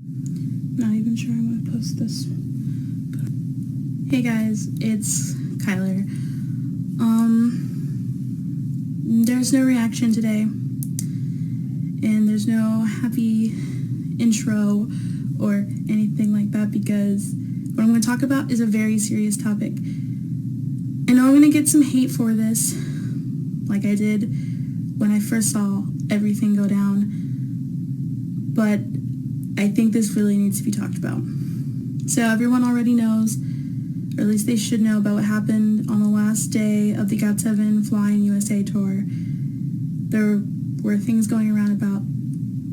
Not even sure I'm going to post this. Hey guys, it's Kyler. There's no reaction today, and there's no happy intro or anything like that, because what I'm going to talk about is a very serious topic. I know I'm going to get some hate for this, like I did when I first saw everything go down, but I think this really needs to be talked about. So everyone already knows, or at least they should know, about what happened on the last day of the GOT7 Flying USA tour. There were things going around about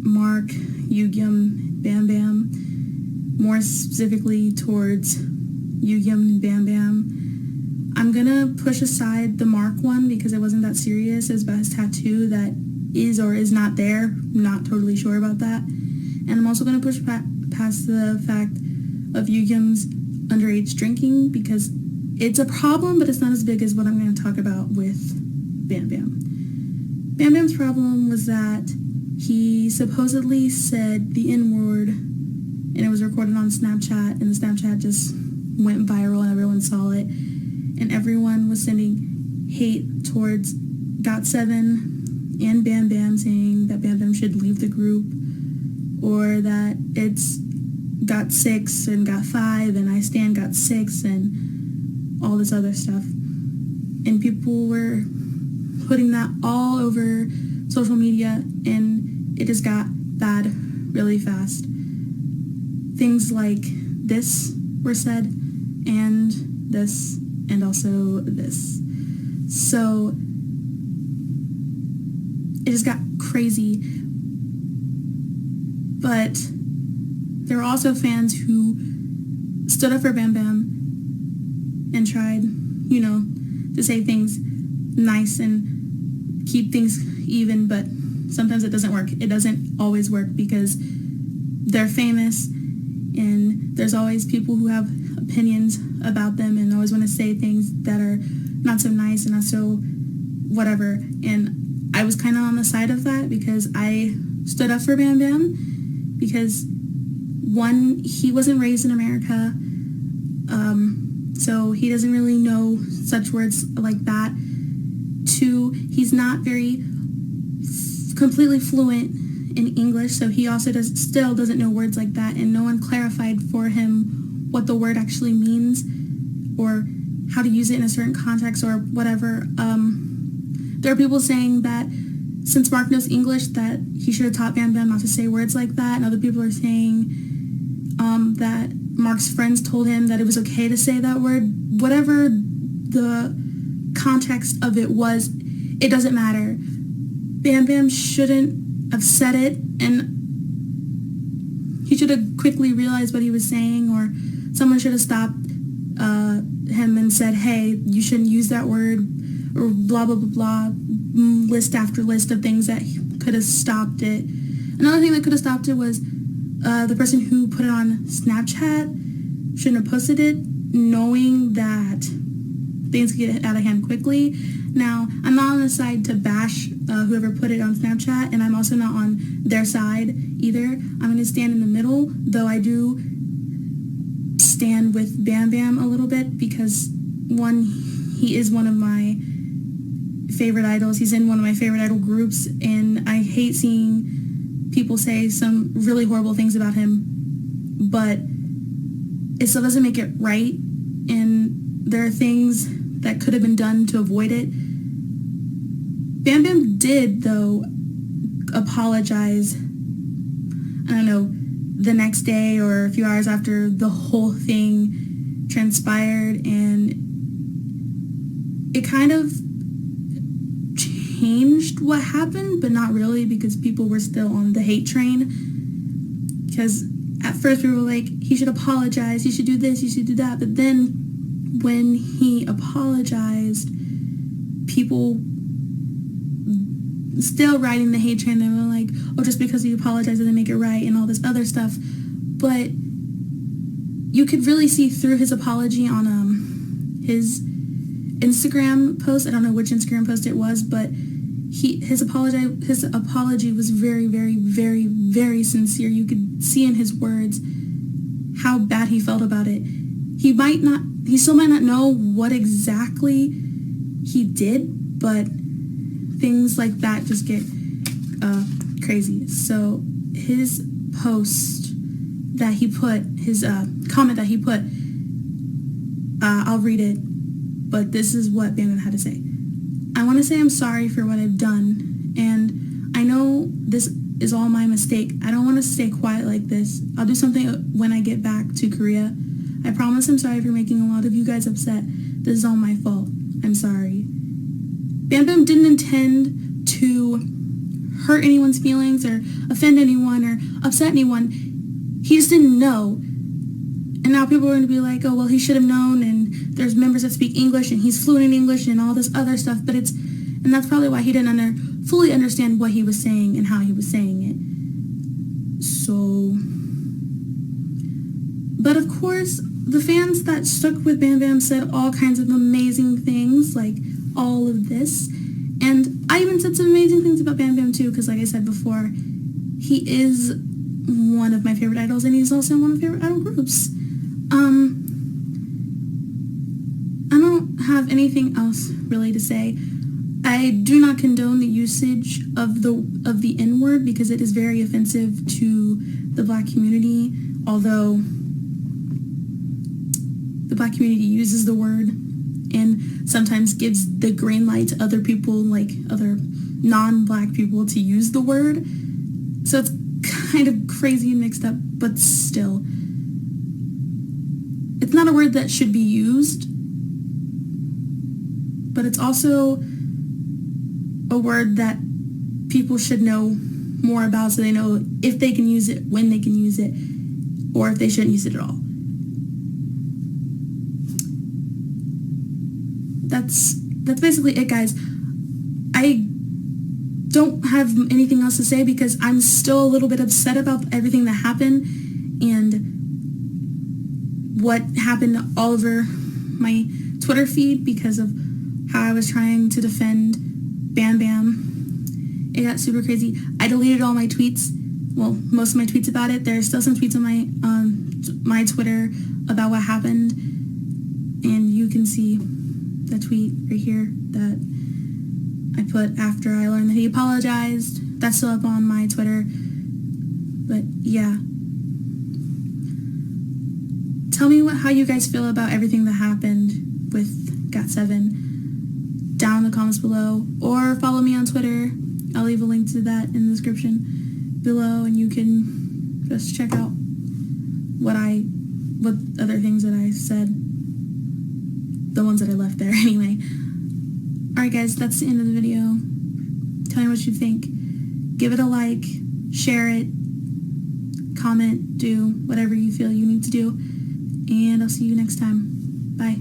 Mark, Yugyum, BAMBAM, more specifically towards Yugyum and BAMBAM. I'm gonna push aside the Mark one because it wasn't that serious. It was about his tattoo that is or is not there. I'm not totally sure about that. And I'm also going to push past the fact of Yugyum's underage drinking, because it's a problem, but it's not as big as what I'm going to talk about with Bam Bam. Bam Bam's problem was that he supposedly said the N-word, and it was recorded on Snapchat, and the Snapchat just went viral and everyone saw it, and everyone was sending hate towards GOT7 and Bam Bam, saying that Bam Bam should leave the group, or that it's GOT6 and GOT5 and I stand GOT6 and all this other stuff. And people were putting that all over social media, and it just got bad really fast. Things like this were said, and this, and also this. So it just got crazy. But there were also fans who stood up for Bam Bam and tried, to say things nice and keep things even, but sometimes it doesn't work. It doesn't always work because they're famous, and there's always people who have opinions about them and always want to say things that are not so nice and not so whatever. And I was kind of on the side of that because I stood up for Bam Bam. Because one, he wasn't raised in America, so he doesn't really know such words like that. Two, he's not very completely fluent in English, so he also still doesn't know words like that, and no one clarified for him what the word actually means or how to use it in a certain context or whatever. There are people saying that since Mark knows English, that he should have taught Bam Bam not to say words like that. And other people are saying that Mark's friends told him that it was okay to say that word. Whatever the context of it was, it doesn't matter. Bam Bam shouldn't have said it, and he should have quickly realized what he was saying, or someone should have stopped him and said, hey, you shouldn't use that word, or blah, blah, blah, blah. List after list of things that could have stopped it. Another thing that could have stopped it was the person who put it on Snapchat shouldn't have posted it, knowing that things could get out of hand quickly. Now, I'm not on the side to bash whoever put it on Snapchat, and I'm also not on their side either. I'm going to stand in the middle, though I do stand with Bam Bam a little bit because, one, he is one of my favorite idols. He's in one of my favorite idol groups, and I hate seeing people say some really horrible things about him, but it still doesn't make it right, and there are things that could have been done to avoid it. Bam Bam did, though, apologize, I don't know, the next day or a few hours after the whole thing transpired, and it kind of changed what happened, but not really, because people were still on the hate train. Because at first we were like, he should apologize, he should do this, he should do that. But then when he apologized, people still riding the hate train. They were like, oh, just because he apologized doesn't make it right and all this other stuff. But you could really see through his apology on his Instagram post. I don't know which Instagram post it was, but his apology was very, very, very, very sincere. You could see in his words how bad he felt about it. He still might not know what exactly he did, but things like that just get crazy. So his post that he put, his comment that he put, I'll read it, but this is what Bam Bam had to say. I want to say I'm sorry for what I've done, and I know this is all my mistake. I don't want to stay quiet like this. I'll do something when I get back to Korea. I promise I'm sorry for making a lot of you guys upset. This is all my fault. I'm sorry. Bam Bam didn't intend to hurt anyone's feelings or offend anyone or upset anyone. He just didn't know. And now people are going to be like, oh, well, he should have known, and there's members that speak English, and he's fluent in English and all this other stuff, and that's probably why he didn't fully understand what he was saying and how he was saying it. So, but of course, the fans that stuck with Bam Bam said all kinds of amazing things, like all of this, and I even said some amazing things about Bam Bam too, because like I said before, he is one of my favorite idols, and he's also one of my favorite idol groups. I don't have anything else really to say. I do not condone the usage of the N-word because it is very offensive to the Black community, although the Black community uses the word and sometimes gives the green light to other people, like other non-Black people, to use the word. So it's kind of crazy and mixed up, but still. It's not a word that should be used, but it's also a word that people should know more about so they know if they can use it, when they can use it, or if they shouldn't use it at all. That's basically it, guys. I don't have anything else to say because I'm still a little bit upset about everything that happened and what happened all over my Twitter feed because of how I was trying to defend Bam Bam. It got super crazy. I deleted all my tweets. Well, most of my tweets about it. There's still some tweets on my Twitter about what happened, and you can see the tweet right here that I put after I learned that he apologized. That's still up on my Twitter. But yeah. Tell me how you guys feel about everything that happened with GOT7 down in the comments below, or follow me on Twitter. I'll leave a link to that in the description below, and you can just check out what other things that I said, the ones that I left there anyway. Alright guys, that's the end of the video. Tell me what you think. Give it a like, share it, comment, do whatever you feel you need to do, and I'll see you next time. Bye.